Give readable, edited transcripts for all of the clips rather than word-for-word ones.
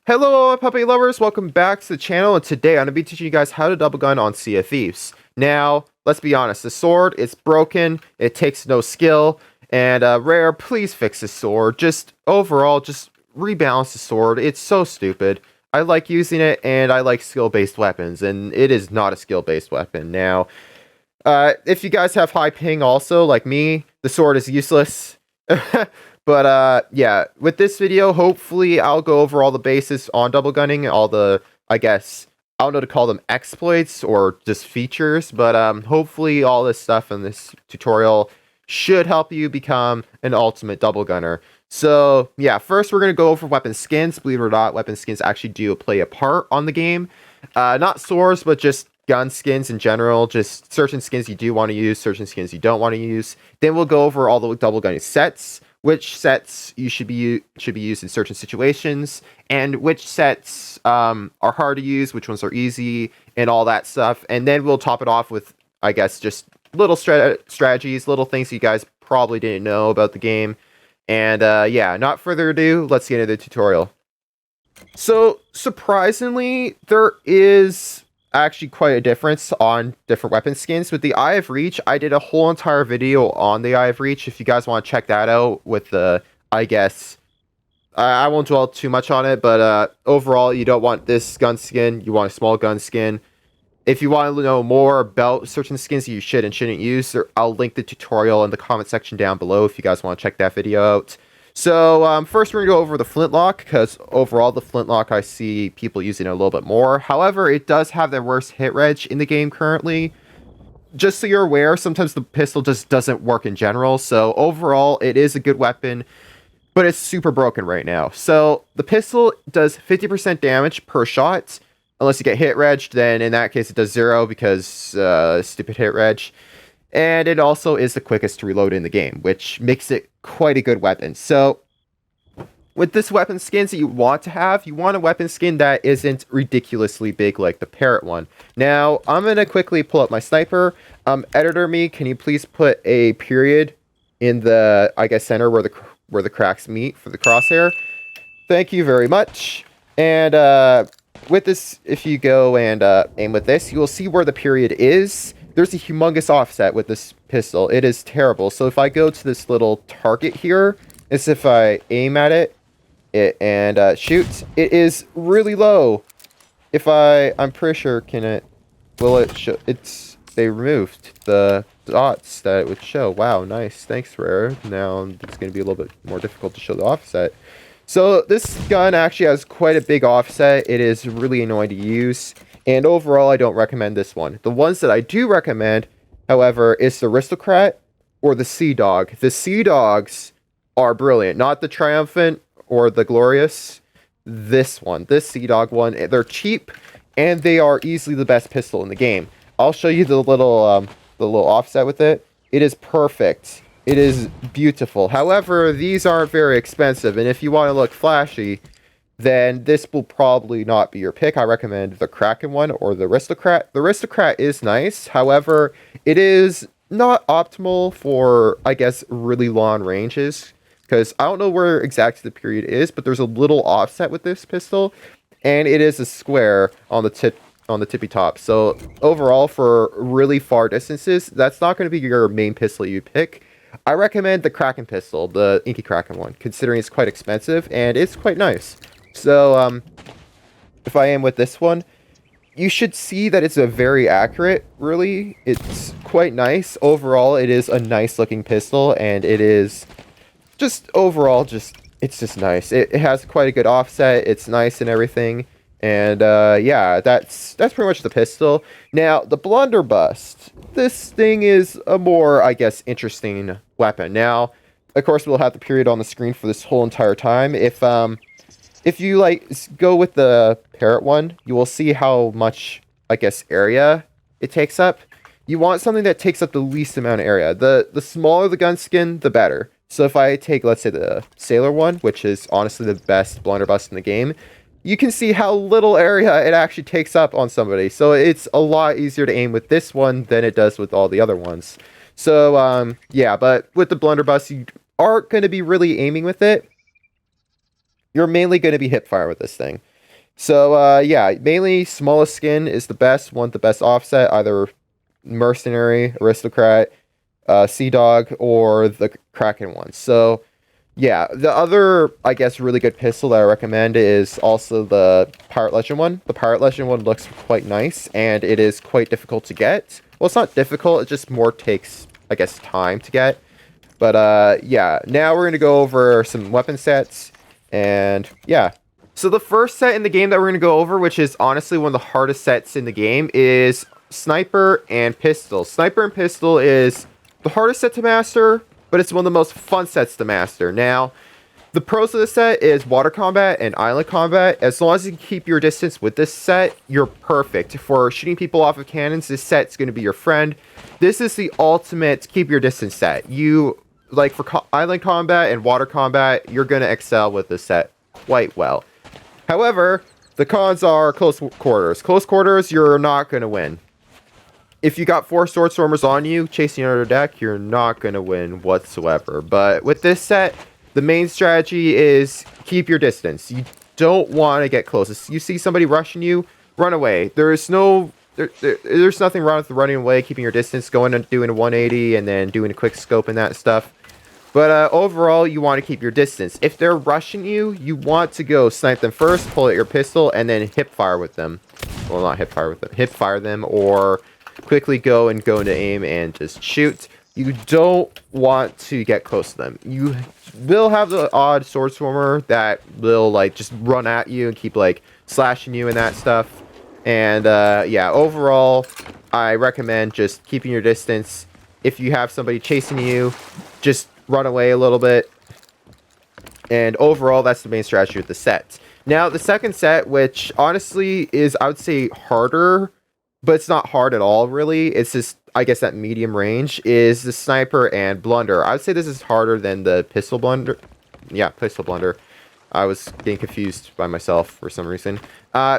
Hello, puppy lovers! Welcome back to the channel, and today I'm going to be teaching you guys how to double gun on Sea of Thieves. Now, let's be honest, the sword, it's broken, it takes no skill, and Rare, please fix the sword. Just, overall, just rebalance the sword. It's so stupid. I like using it, and I like skill-based weapons, and it is not a skill-based weapon. Now, if you guys have high ping also, like me, the sword is useless. But yeah, with this video, hopefully I'll go over all the bases on double gunning, all the, I guess, I don't know to call them exploits or just features, but hopefully all this stuff in this tutorial should help you become an ultimate double gunner. So yeah, first we're going to go over weapon skins. Believe it or not, weapon skins actually do play a part on the game. Not swords, but just gun skins in general, just certain skins you do want to use, certain skins you don't want to use. Then we'll go over all the double gunning sets, which sets you should be used in certain situations, and which sets are hard to use, which ones are easy, and all that stuff. And then we'll top it off with, I guess, just little strategies, little things you guys probably didn't know about the game. And yeah, not further ado, let's get into the tutorial. So, surprisingly, there is actually quite a difference on different weapon skins. With the Eye of Reach, I did a whole entire video on the Eye of Reach. If you guys want to check that out with the, I guess, I won't dwell too much on it, but overall, you don't want this gun skin. You want a small gun skin. If you want to know more about certain skins you should and shouldn't use, I'll link the tutorial in the comment section down below if you guys want to check that video out. So, first we're going to go over the Flintlock, because overall the Flintlock I see people using it a little bit more. However, it does have the worst hit reg in the game currently. Just so you're aware, sometimes the pistol just doesn't work in general, so overall it is a good weapon, but it's super broken right now. So, the pistol does 50% damage per shot, unless you get hit reg, then in that case it does 0 because stupid hit reg. And it also is the quickest to reload in the game, which makes it quite a good weapon. So, with this weapon skins that you want a weapon skin that isn't ridiculously big like the parrot one. Now, I'm going to quickly pull up my sniper. Editor me, can you please put a period in the, I guess, center where the cracks meet for the crosshair? Thank you very much. And with this, if you go and aim with this, you will see where the period is. There's a humongous offset with this pistol. It is terrible. So if I go to this little target here, as if I aim at it and shoot, it is really low. If I'm pretty sure, will it show? They removed the dots that it would show. Wow, nice. Thanks, Rare. Now it's going to be a little bit more difficult to show the offset. So this gun actually has quite a big offset. It is really annoying to use. And overall, I don't recommend this one. The ones that I do recommend, however, is the Aristocrat or the Sea Dog. The Sea Dogs are brilliant. Not the Triumphant or the Glorious. This one. This Sea Dog one. They're cheap, and they are easily the best pistol in the game. I'll show you the little offset with it. It is perfect. It is beautiful. However, these aren't very expensive, and if you want to look flashy, then this will probably not be your pick. I recommend the Kraken one or the Aristocrat. The Aristocrat is nice. However, it is not optimal for, I guess, really long ranges. Because I don't know where exactly the period is, but there's a little offset with this pistol. And it is a square on the tippy top. So overall, for really far distances, that's not going to be your main pistol you pick. I recommend the Kraken Pistol, the Inky Kraken one, considering it's quite expensive and it's quite nice. So, if I am with this one, you should see that it's a very accurate, really. It's quite nice. Overall, it is a nice looking pistol, and it is just, overall, it's just nice. It has quite a good offset, it's nice and everything, and, yeah, that's pretty much the pistol. Now, the Blunderbust. This thing is a more, I guess, interesting weapon. Now, of course, we'll have the period on the screen for this whole entire time. If you, like, go with the parrot one, you will see how much, I guess, area it takes up. You want something that takes up the least amount of area. The smaller the gun skin, the better. So if I take, let's say, the Sailor one, which is honestly the best blunderbuss in the game, you can see how little area it actually takes up on somebody. So it's a lot easier to aim with this one than it does with all the other ones. So, yeah, but with the blunderbuss, you aren't going to be really aiming with it. You're mainly going to be hip fire with this thing. So yeah, mainly smallest skin is the best. Want the best offset, either mercenary, aristocrat, sea dog, or the Kraken one. So yeah, the other, I guess, really good pistol that I recommend is also the Pirate Legend one. The Pirate Legend one looks quite nice, and it is quite difficult to get. Well, it's not difficult, it just more takes, I guess, time to get. But yeah, now we're going to go over some weapon sets, and yeah. So the first set in the game that we're going to go over, which is honestly one of the hardest sets in the game, is Sniper and Pistol. Sniper and Pistol is the hardest set to master, but it's one of the most fun sets to master. Now, the pros of this set is water combat and island combat. As long as you can keep your distance with this set, you're perfect. For shooting people off of cannons, this set's going to be your friend. This is the ultimate keep your distance set. You, like for island combat and water combat, you're going to excel with this set quite well. However, the cons are close quarters. Close quarters, you're not going to win. If you got 4 sword stormers on you chasing under deck, you're not going to win whatsoever. But with this set, the main strategy is keep your distance. You don't want to get close. If you see somebody rushing you, run away. There's nothing wrong with running away, keeping your distance, going and doing a 180 and then doing a quick scope and that stuff. But overall, you want to keep your distance. If they're rushing you, you want to go snipe them first, pull out your pistol, and then hip fire with them. Well, not hip fire with them. Hip fire them, or quickly go into aim and just shoot. You don't want to get close to them. You will have the odd sword swarmer that will like just run at you and keep like slashing you and that stuff. And yeah, overall, I recommend just keeping your distance. If you have somebody chasing you, just run away a little bit. And overall, that's the main strategy with the set. Now, the second set, which honestly is, I would say, harder, but it's not hard at all, really. It's just, I guess, that medium range, is the Sniper and Blunder. I would say this is harder than the Pistol Blunder. Yeah, Pistol Blunder. I was getting confused by myself for some reason.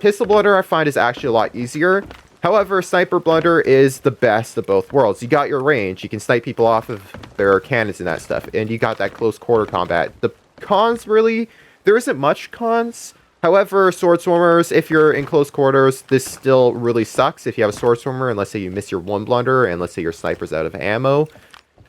Pistol Blunder, I find, is actually a lot easier. However, Sniper Blunder is the best of both worlds. You got your range. You can snipe people off of their cannons and that stuff. And you got that close quarter combat. The cons, really, there isn't much cons. However, sword swarmers, if you're in close quarters, this still really sucks. If you have a sword swarmer, and let's say you miss your one blunder, and let's say your sniper's out of ammo,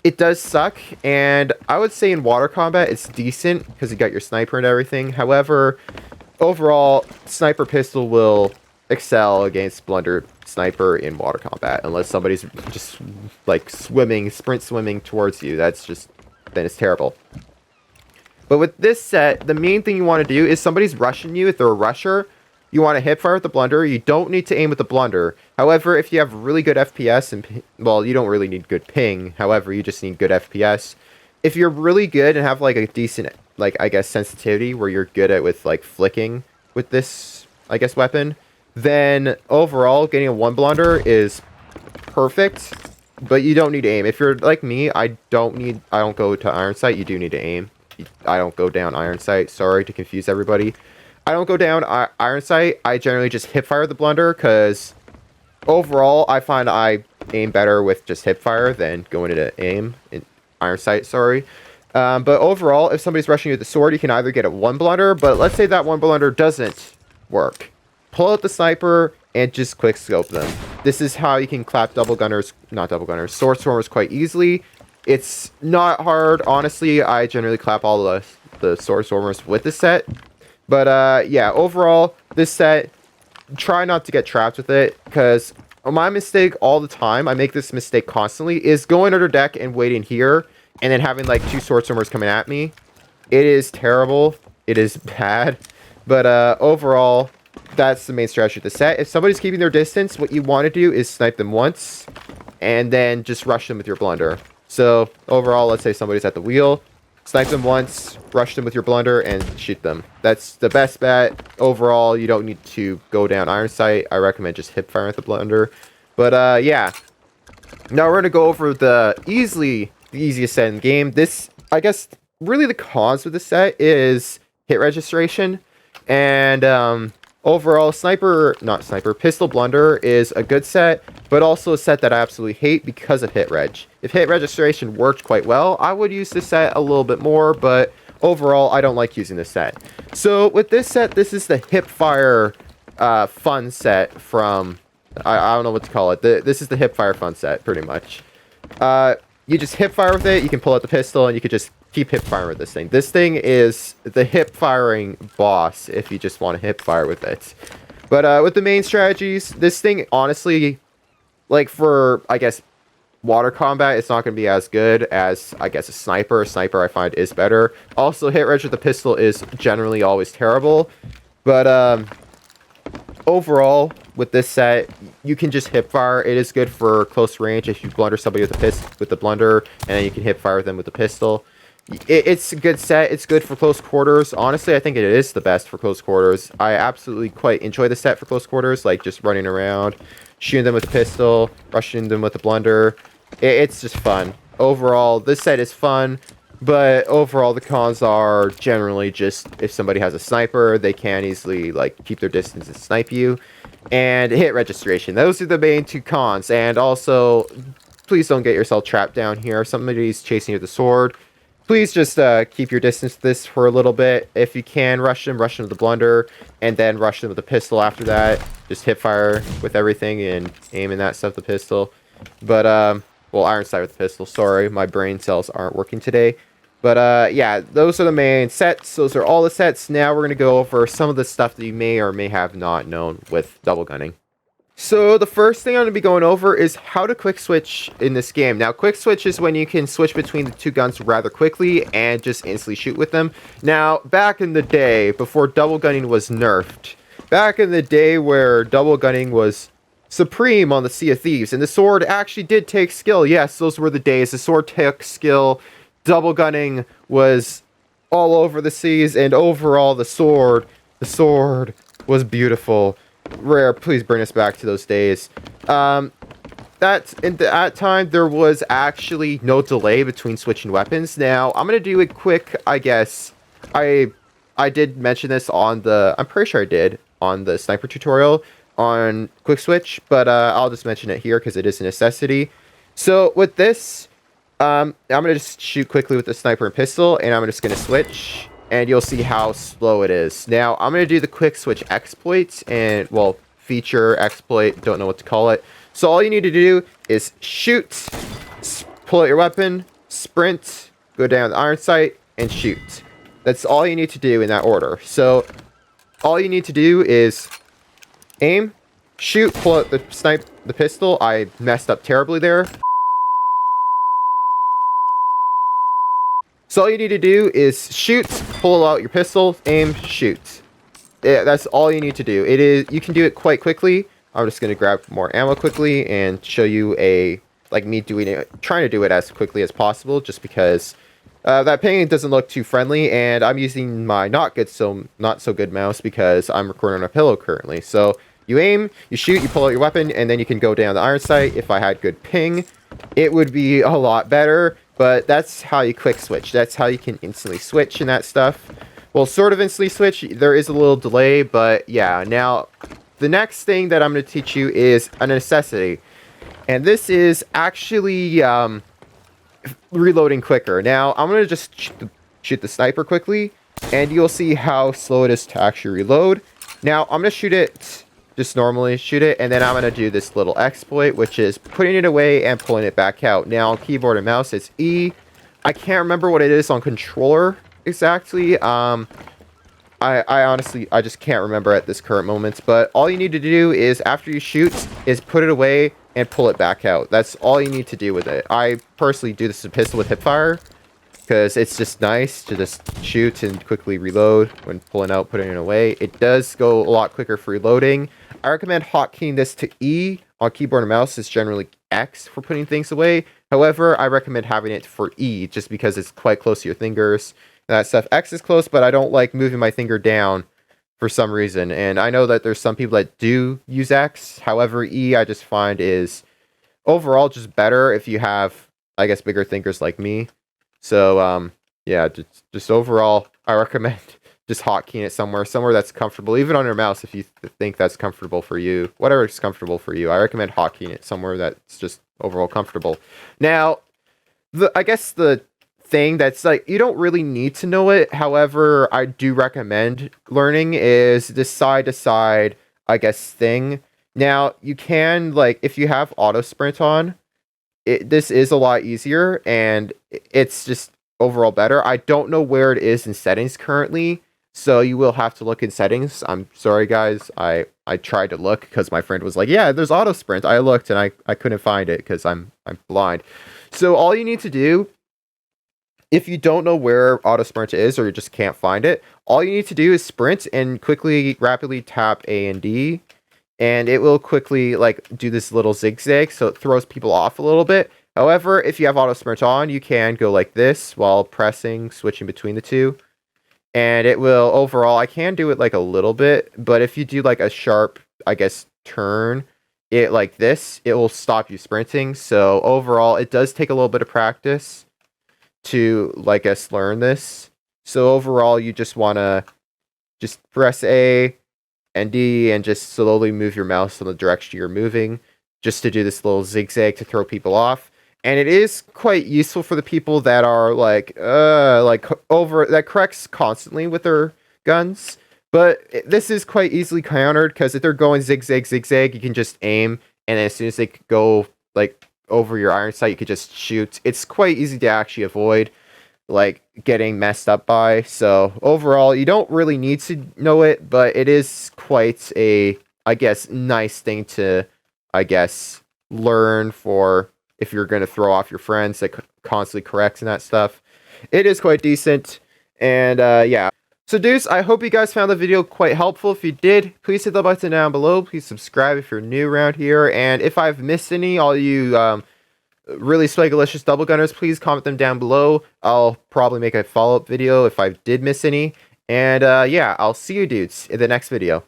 it does suck. And I would say in water combat, it's decent, because you got your sniper and everything. However, overall, Sniper Pistol will excel against Blunder Sniper in water combat, unless somebody's just like sprint swimming towards you. That's just, then it's terrible. But with this set, the main thing you want to do is somebody's rushing you. If they're a rusher, you want to hip fire with the Blunder. You don't need to aim with the Blunder. However, if you have really good FPS, and well, you don't really need good ping. However, you just need good FPS. If you're really good and have like a decent, like, I guess, sensitivity where you're good at with like flicking with this, I guess, weapon, then overall getting a 1 blunder is perfect. But you don't need to aim. If you're like me, I don't go to iron sight. You do need to aim. I don't go down iron sight. Sorry to confuse everybody. I don't go down iron sight. I generally just hip fire the Blunder, because overall I find I aim better with just hip fire than going into aim in iron sight. Sorry. But overall, if somebody's rushing you with the sword, you can either get a 1 blunder, but let's say that 1 blunder doesn't work. Pull out the sniper and just quick scope them. This is how you can clap sword swarmers quite easily. It's not hard, honestly. I generally clap all the sword swarmers with the set. But yeah, overall, this set, try not to get trapped with it, because my mistake all the time, I make this mistake constantly, is going under deck and waiting here, and then having like 2 sword swarmers coming at me. It is terrible. It is bad. But overall, that's the main strategy of the set. If somebody's keeping their distance, what you want to do is snipe them once, and then just rush them with your Blunder. So overall, let's say somebody's at the wheel, snipe them once, rush them with your Blunder, and shoot them. That's the best bet. Overall, you don't need to go down iron sight. I recommend just hip firing with the Blunder. But yeah. Now we're going to go over the easiest set in the game. This, I guess, really the cons of the set is hit registration. And overall, Pistol Blunder is a good set, but also a set that I absolutely hate because of hit reg. If hit registration worked quite well, I would use this set a little bit more, but overall, I don't like using this set. So with this set, this is the hipfire fun set from, I don't know what to call it. This is the hipfire fun set, pretty much. You just hipfire with it, you can pull out the pistol, and you can just keep hipfiring with this thing. This thing is the hip-firing boss if you just want to hip-fire with it. But with the main strategies, this thing, honestly, like for, I guess, water combat, it's not going to be as good as, I guess, a sniper. A sniper, I find, is better. Also, hit range with the pistol is generally always terrible. But overall, with this set, you can just hipfire. It is good for close range if you blunder somebody with the blunder, and then you can hipfire them with the pistol. It's a good set. It's good for close quarters. Honestly, I think it is the best for close quarters. I absolutely quite enjoy the set for close quarters, like just running around, shooting them with the pistol, rushing them with the blunder. It's just fun. Overall, this set is fun, but overall the cons are generally just if somebody has a sniper, they can easily like keep their distance and snipe you, and hit registration. Those are the main two cons. And also, please don't get yourself trapped down here. If somebody's chasing you with a sword, please just keep your distance to this for a little bit. If you can, rush them with the blunder, and then rush them with the pistol after that. Just hip fire with everything and aim in that stuff with the pistol. But, well, iron sight with the pistol. Sorry, my brain cells aren't working today. But, yeah, those are the main sets. Those are all the sets. Now we're going to go over some of the stuff that you may or may have not known with double gunning. So the first thing I'm going to be going over is how to quick switch in this game. Now, quick switch is when you can switch between the two guns rather quickly and just instantly shoot with them. Now, back in the day, before double gunning was nerfed, back in the day where double gunning was supreme on the Sea of Thieves, and the sword actually did take skill. Yes, those were the days. The sword took skill. Double gunning was all over the seas, and overall the sword was beautiful. Rare, please bring us back to those days. At that time, there was actually no delay between switching weapons. Now, I'm going to do it quick, I guess. I did mention this on the... I'm pretty sure I did on the sniper tutorial on quick switch, but I'll just mention it here because it is a necessity. So, with this, I'm going to just shoot quickly with the sniper and pistol, and I'm just going to switch, and you'll see how slow it is. Now, I'm going to do the quick switch exploits, and, well, feature, exploit, don't know what to call it. So all you need to do is shoot, pull out your weapon, sprint, go down the iron sight, and shoot. That's all you need to do in that order. So all you need to do is aim, shoot, pull out the pistol. I messed up terribly there. So all you need to do is shoot, pull out your pistol, aim, shoot. Yeah, that's all you need to do. You can do it quite quickly. I'm just going to grab more ammo quickly and show you me doing it, trying to do it as quickly as possible, just because that ping doesn't look too friendly, and I'm using my not so good mouse because I'm recording on a pillow currently. So you aim, you shoot, you pull out your weapon, and then you can go down the iron sight. If I had good ping, it would be a lot better, but that's how you quick switch. That's how you can instantly switch and that stuff. Well, sort of instantly switch. There is a little delay, but yeah. Now, the next thing that I'm going to teach you is a necessity. And this is actually reloading quicker. Now, I'm going to just shoot the sniper quickly, and you'll see how slow it is to actually reload. Now, I'm going to shoot it, just normally shoot it, and then I'm going to do this little exploit, which is putting it away and pulling it back out. Now, on keyboard and mouse, it's E. I can't remember what it is on controller exactly. I honestly just can't remember at this current moment, but all you need to do is after you shoot is put it away and pull it back out. That's all you need to do with it. I personally do this with a pistol with hipfire because it's just nice to just shoot and quickly reload when pulling out, putting it away. It does go a lot quicker for reloading. I recommend hotkeying this to E. On keyboard and mouse, it's generally X for putting things away. However, I recommend having it for E just because it's quite close to your fingers. That stuff. X is close, but I don't like moving my finger down for some reason. And I know that there's some people that do use X. However, E I just find is overall just better if you have, I guess, bigger fingers like me. So, yeah, just overall, I recommend just hotkeying it somewhere that's comfortable. Even on your mouse, if you think that's comfortable for you. Whatever is comfortable for you. I recommend hotkeying it somewhere that's just overall comfortable. Now, I guess the thing that's like you don't really need to know it. However, I do recommend learning is this side to side, I guess, thing. Now you can, like, if you have auto sprint on, this is a lot easier and it's just overall better. I don't know where it is in settings currently, so you will have to look in settings. I'm sorry guys, I tried to look because my friend was like, yeah, there's auto sprint. I looked and I couldn't find it because I'm blind. So all you need to do, if you don't know where auto sprint is or you just can't find it, all you need to do is sprint and rapidly tap A and D, and it will quickly like do this little zigzag, so it throws people off a little bit. However, if you have auto sprint on, you can go like this while switching between the two, and it will overall, I can do it like a little bit, but if you do like a sharp, I guess, turn it like this, it will stop you sprinting. So overall, it does take a little bit of practice to, like, us learn this. So overall, you just want to just press A and D and just slowly move your mouse in the direction you're moving, just to do this little zigzag to throw people off. And it is quite useful for the people that are like over that corrects constantly with their guns. But this is quite easily countered because if they're going zigzag, zigzag, you can just aim, and as soon as they go like over your iron sight, you could just shoot. It's quite easy to actually avoid like getting messed up by. So overall, you don't really need to know it, but it is quite a, I guess, nice thing to, I guess, learn for if you're going to throw off your friends that constantly corrects and that stuff. It is quite decent. And yeah. So dudes, I hope you guys found the video quite helpful. If you did, please hit the button down below. Please subscribe if you're new around here. And if I've missed any, all you really swagalicious double gunners, please comment them down below. I'll probably make a follow-up video if I did miss any. And yeah, I'll see you dudes in the next video.